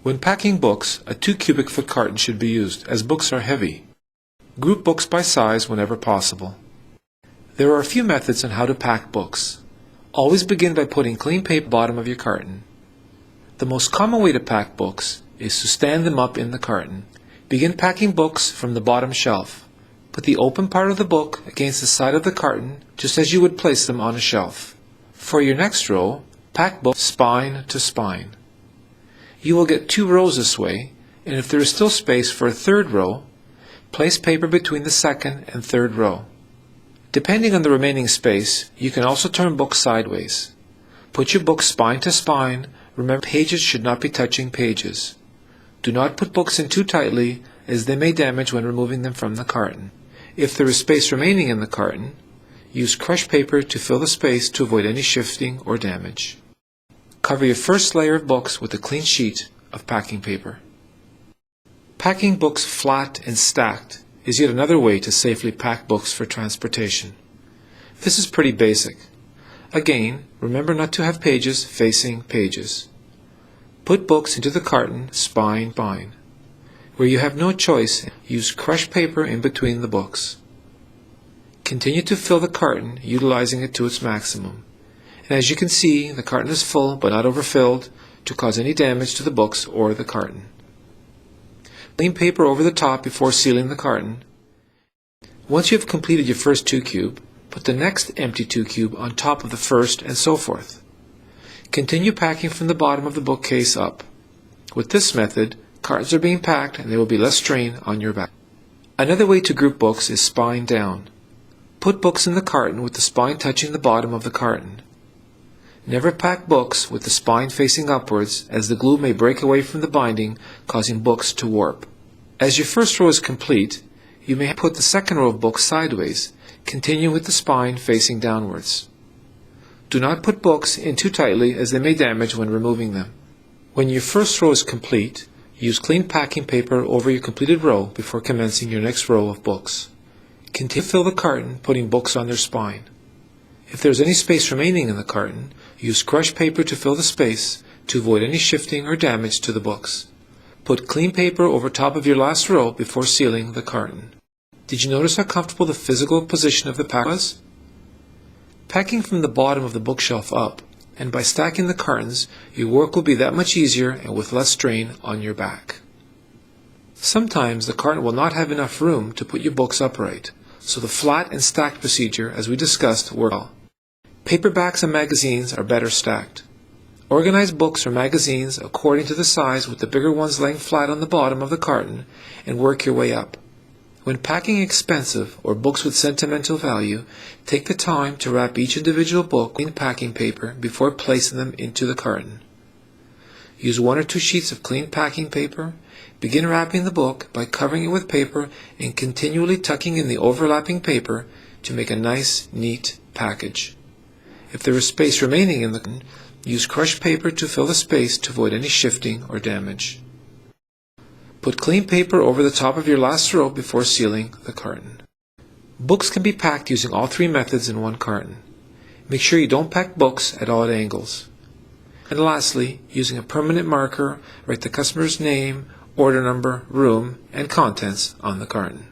When packing books, a 2 cubic foot carton should be used, as books are heavy. Group books by size whenever possible. There are a few methods on how to pack books. Always begin by putting clean paper at the bottom of your carton. The most common way to pack books is to stand them up in the carton. Begin packing books from the bottom shelf. Put the open part of the book against the side of the carton, just as you would place them on a shelf. For your next row, pack books spine to spine. You will get 2 rows this way, and if there is still space for a third row, place paper between the second and third row. Depending on the remaining space, you can also turn books sideways. Put your books spine to spine. Remember, pages should not be touching pages. Do not put books in too tightly, as they may damage when removing them from the carton. If there is space remaining in the carton, use crushed paper to fill the space to avoid any shifting or damage. Cover your first layer of books with a clean sheet of packing paper. Packing books flat and stacked is yet another way to safely pack books for transportation. This is pretty basic. Again, remember not to have pages facing pages. Put books into the carton spine to spine. Where you have no choice, use crushed paper in between the books. Continue to fill the carton, utilizing it to its maximum. And as you can see, the carton is full but not overfilled to cause any damage to the books or the carton. Clean paper over the top before sealing the carton. Once you have completed your first 2 cube, put the next empty 2 cube on top of the first, and so forth. Continue packing from the bottom of the bookcase up. With this method, cartons are being packed and there will be less strain on your back. Another way to group books is spine down. Put books in the carton with the spine touching the bottom of the carton. Never pack books with the spine facing upwards, as the glue may break away from the binding, causing books to warp. As your first row is complete, you may put the second row of books sideways, continuing with the spine facing downwards. Do not put books in too tightly, as they may damage when removing them. When your first row is complete, use clean packing paper over your completed row before commencing your next row of books. Continue to fill the carton, putting books on their spine. If there is any space remaining in the carton, use crushed paper to fill the space to avoid any shifting or damage to the books. Put clean paper over top of your last row before sealing the carton. Did you notice how comfortable the physical position of the pack was? Packing from the bottom of the bookshelf up, and by stacking the cartons, your work will be that much easier and with less strain on your back. Sometimes the carton will not have enough room to put your books upright, so the flat and stacked procedure, as we discussed, works well. Paperbacks and magazines are better stacked. Organize books or magazines according to the size, with the bigger ones laying flat on the bottom of the carton, and work your way up. When packing expensive or books with sentimental value, take the time to wrap each individual book in packing paper before placing them into the carton. Use 1 or 2 sheets of clean packing paper. Begin wrapping the book by covering it with paper and continually tucking in the overlapping paper to make a nice, neat package. If there is space remaining in the carton, use crushed paper to fill the space to avoid any shifting or damage. Put clean paper over the top of your last row before sealing the carton. Books can be packed using all 3 methods in one carton. Make sure you don't pack books at odd angles. And lastly, using a permanent marker, write the customer's name, order number, room, and contents on the carton.